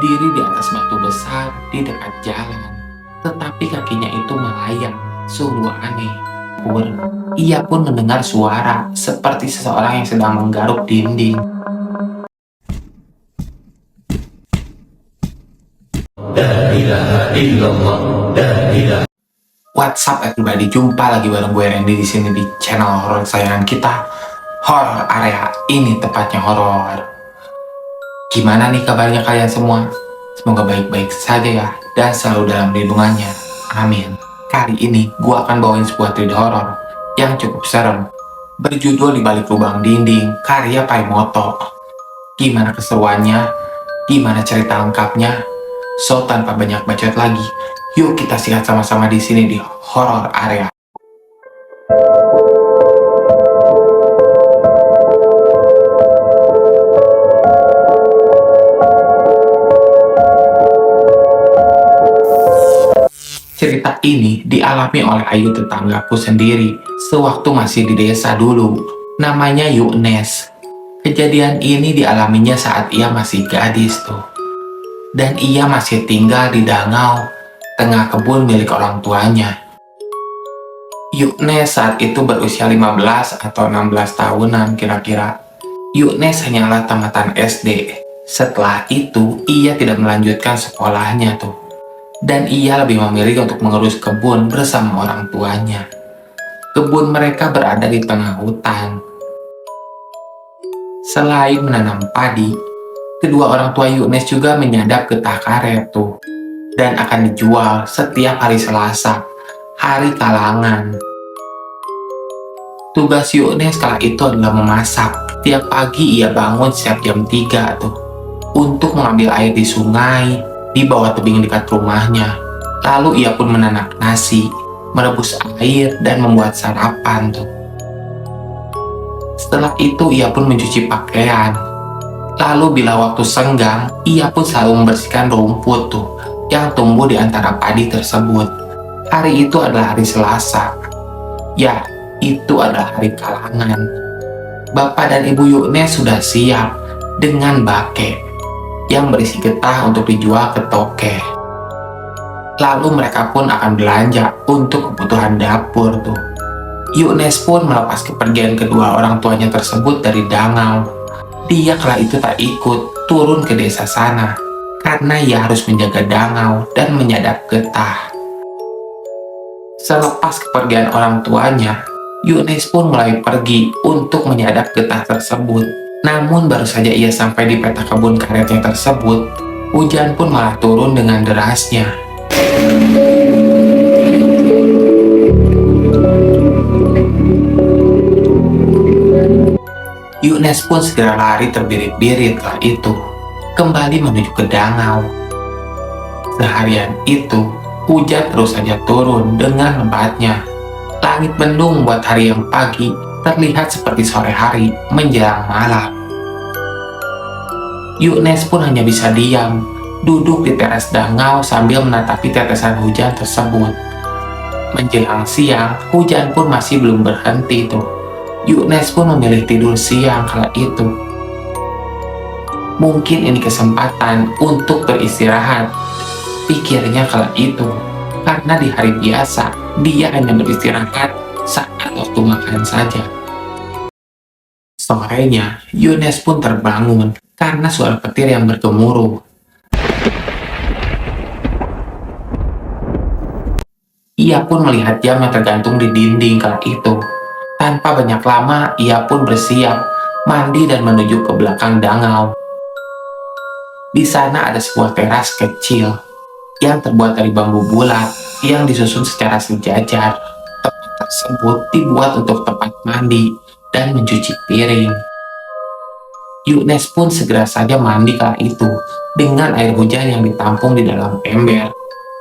berdiri di atas batu besar di dekat jalan. Tetapi kakinya itu melayang, sungguh aneh. Ia pun mendengar suara seperti seseorang yang sedang menggaruk dinding. What's up everybody, jumpa lagi bareng gue Randy di sini di channel horor kesayangan kita, Horror Area. Ini tepatnya horor. Gimana nih kabarnya kalian semua? Semoga baik-baik saja ya, dan selalu dalam lindungannya. Amin. Kali ini gue akan bawain sebuah thriller horor yang cukup serem, berjudul Di Balik Lubang Dinding, karya Paimoto. Gimana keseruannya? Gimana cerita lengkapnya? So, tanpa banyak bacot lagi, yuk kita sikat sama-sama di sini di Horror Area. Cerita ini dialami oleh Ayu, tetanggaku sendiri, sewaktu masih di desa dulu. Namanya Yuknes. Kejadian ini dialaminya saat ia masih gadis tuh. Dan ia masih tinggal di Dangau, tengah kebun milik orang tuanya. Yuknes saat itu berusia 15 atau 16 tahunan kira-kira. Yuknes hanyalah tamatan SD. Setelah itu, ia tidak melanjutkan sekolahnya tuh. Dan ia lebih memilih untuk mengurus kebun bersama orang tuanya. Kebun mereka berada di tengah hutan. Selain menanam padi, kedua orang tua Yuknes juga menyadap getah karet tuh, dan akan dijual setiap hari Selasa, hari kalangan. Tugas Yuknes kala itu adalah memasak. Tiap pagi ia bangun setiap jam 3 tuh, untuk mengambil air di sungai di bawah tebing dekat rumahnya. Lalu ia pun menanak nasi, merebus air, dan membuat sarapan tuh. Setelah itu ia pun mencuci pakaian. Lalu bila waktu senggang, ia pun selalu membersihkan rumput tuh yang tumbuh di antara padi tersebut. Hari itu adalah hari Selasa. Ya, itu adalah hari kalangan. Bapak dan Ibu Yuknes sudah siap dengan bake yang berisi getah untuk dijual ke toke. Lalu mereka pun akan belanja untuk kebutuhan dapur tuh. Yuknes pun melepas kepergian kedua orang tuanya tersebut dari Dangau. Dia kala itu tak ikut turun ke desa sana, karena ia harus menjaga Dangau dan menyadap getah. Selepas kepergian orang tuanya, Yuknes pun mulai pergi untuk menyadap getah tersebut. Namun baru saja ia sampai di peta kebun karetnya tersebut, hujan pun malah turun dengan derasnya. Yuknes pun segera lari terbirit-birit kala itu, kembali menuju ke Dangau. Seharian itu, hujan terus saja turun dengan lebatnya. Langit mendung membuat hari yang pagi terlihat seperti sore hari menjelang malam. Yuknes pun hanya bisa diam, duduk di teras Dangau sambil menatapi tetesan hujan tersebut. Menjelang siang, hujan pun masih belum berhenti tuh. Yuknes pun memilih tidur siang kala itu. Mungkin ini kesempatan untuk beristirahat, pikirnya kala itu. Karena di hari biasa, dia hanya beristirahat saat waktu makan saja. Sorenya, Yuknes pun terbangun karena suara petir yang bergemuruh. Ia pun melihat jam yang tergantung di dinding kala itu. Tanpa banyak lama, ia pun bersiap, mandi dan menuju ke belakang Dangau. Di sana ada sebuah teras kecil yang terbuat dari bambu bulat yang disusun secara sejajar. Tempat tersebut dibuat untuk tempat mandi dan mencuci piring. Yuknes pun segera saja mandi kala itu dengan air hujan yang ditampung di dalam ember.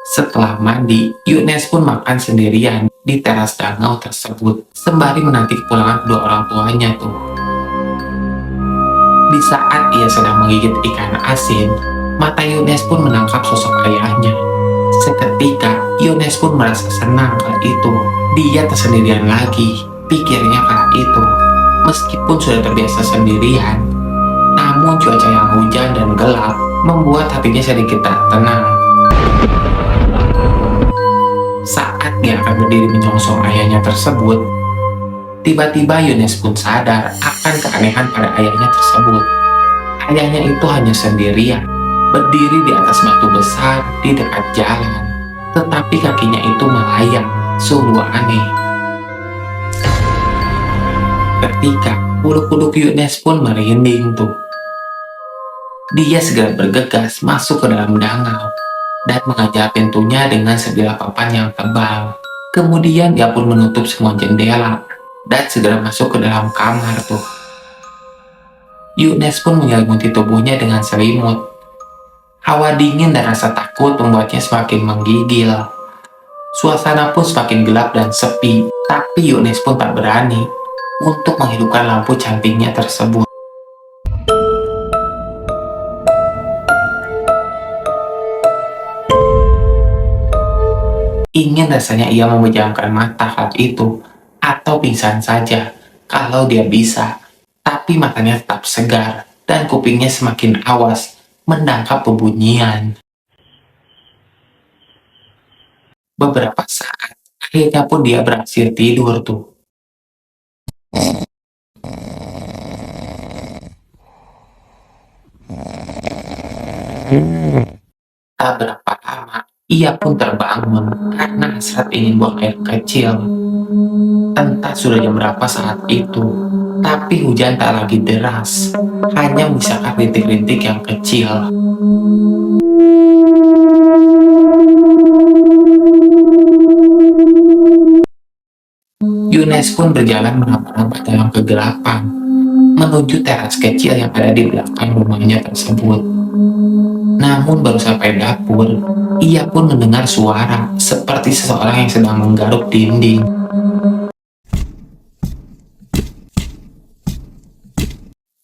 Setelah mandi, Yuknes pun makan sendirian di teras Dangau tersebut, sembari menanti kepulangan kedua orang tuanya tuh. Di saat ia sedang menggigit ikan asin, mata Yuknes pun menangkap sosok ayahnya. Seketika, Yuknes pun merasa senang kala itu. Dia tersendirian lagi, pikirnya kala itu. Meskipun sudah terbiasa sendirian, Namun cuaca yang hujan dan gelap membuat hatinya sedikit tak tenang. Saat dia akan berdiri menyongsong ayahnya tersebut, tiba-tiba Yunes pun sadar akan keanehan pada ayahnya tersebut. Ayahnya itu hanya sendirian, berdiri di atas batu besar di dekat jalan, tetapi kakinya itu melayang, sungguh aneh. Ketika bulu kuduk Yunes pun merinding tuh. Dia segera bergegas masuk ke dalam danau dan mengejar pintunya dengan sebilah papan yang tebal. Kemudian dia pun menutup semua jendela dan segera masuk ke dalam kamar tuh. Yunes pun menyelimuti tubuhnya dengan selimut. Hawa dingin dan rasa takut membuatnya semakin menggigil. Suasana pun semakin gelap dan sepi, tapi Yunes pun tak berani untuk menghidupkan lampu cantiknya tersebut. Ingin rasanya ia memejamkan mata saat itu, atau pingsan saja kalau dia bisa. Tapi matanya tetap segar, dan kupingnya semakin awas menangkap bebunyian. Beberapa saat, akhirnya pun dia berhasil tidur tuh. Tak berapa lama, ia pun terbangun karena hasrat ingin buang air kecil. Entah sudah jam berapa saat itu, tapi hujan tak lagi deras, hanya menyisakan rintik-rintik yang kecil. Yunes pun berjalan merambat-rambat dalam kegelapan, menuju teras kecil yang ada di belakang rumahnya tersebut. Namun baru sampai dapur, ia pun mendengar suara seperti seseorang yang sedang menggaruk dinding.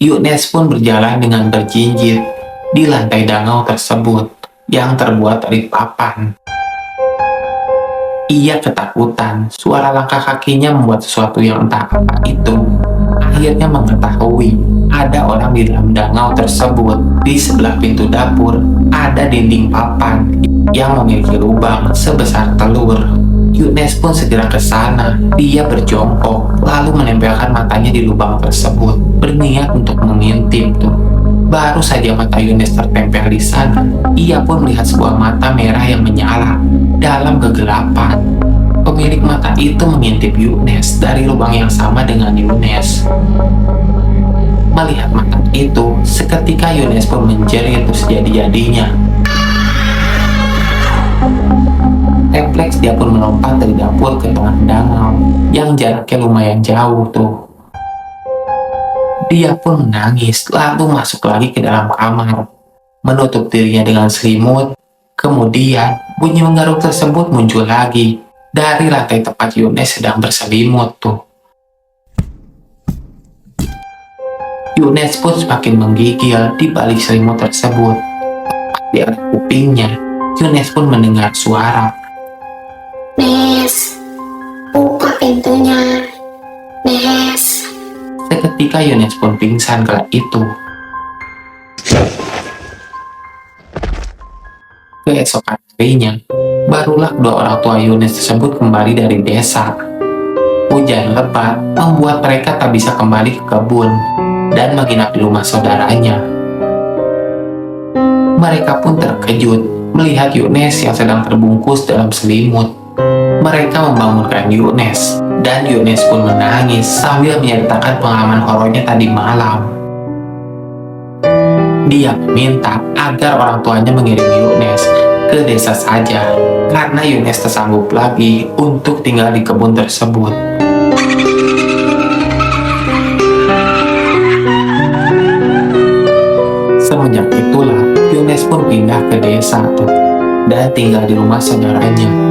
Yunes pun berjalan dengan berjinjit di lantai danau tersebut yang terbuat dari papan. Ia ketakutan, suara langkah kakinya membuat sesuatu yang entah apa itu. Akhirnya mengetahui ada orang di dalam danau tersebut. Di sebelah pintu dapur ada dinding papan yang memiliki lubang sebesar telur. Yunes pun segera ke sana. Dia berjongkok lalu menempelkan matanya di lubang tersebut, berniat untuk mengintip tuh. Baru saja mata Yunes tertempel di sana, ia pun melihat sebuah mata merah yang menyala dalam kegelapan. Pemilik mata itu mengintip Yunes dari lubang yang sama dengan Yunes. Melihat mata itu, seketika Yunes pun menjerit sejadi-jadinya. Refleks dia pun melompat dari dapur ke tengah danau yang jaraknya lumayan jauh tuh. Dia pun menangis lalu masuk lagi ke dalam kamar, menutup dirinya dengan selimut. Kemudian bunyi menggaruk tersebut muncul lagi dari lantai tempat Yunes sedang berselimut tuh. Yunes pun semakin menggigil di balik selimut tersebut. Di arah kupingnya, Yunes pun mendengar suara. Nes, buka pintunya. Nes. Seketika Yunes pun pingsan kala itu. Keesokan harinya, barulah kedua orang tua Yunes tersebut kembali dari desa. Hujan lebat membuat mereka tak bisa kembali ke kebun dan menginap di rumah saudaranya. Mereka pun terkejut melihat Yunes yang sedang terbungkus dalam selimut. Mereka membangunkan Yunes, dan Yunes pun menangis sambil menyeritakan pengalaman horornya tadi malam. Dia meminta agar orang tuanya mengirim Yunes ke desa saja, karena Yunes tersanggup lagi untuk tinggal di kebun tersebut. Semenjak itulah, Yunes pun pindah ke desa tuh, dan tinggal di rumah saudaranya.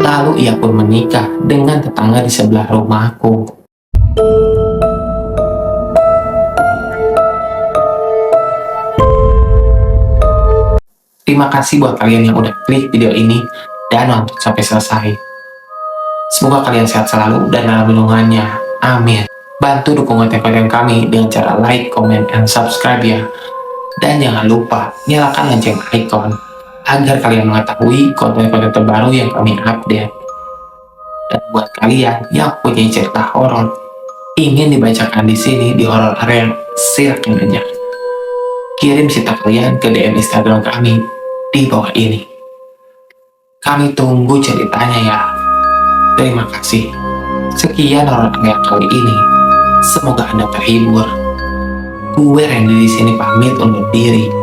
Lalu ia pun menikah dengan tetangga di sebelah rumahku. Terima kasih buat kalian yang udah klik video ini dan nonton sampai selesai. Semoga kalian sehat selalu dan dalam lindungannya. Amin. Bantu dukung konten-konten kami dengan cara like, comment, and subscribe ya. Dan jangan lupa nyalakan lonceng icon agar kalian mengetahui konten-konten terbaru yang kami update. Dan buat kalian yang punya cerita horor ingin dibacakan di sini di Horror Area, silakan aja. Kirim cerita kalian ke DM Instagram kami di bawah ini. Kami tunggu ceritanya ya. Terima kasih. Sekian Horror Area kali ini. Semoga Anda terhibur. Gue Randy di sini pamit undur diri.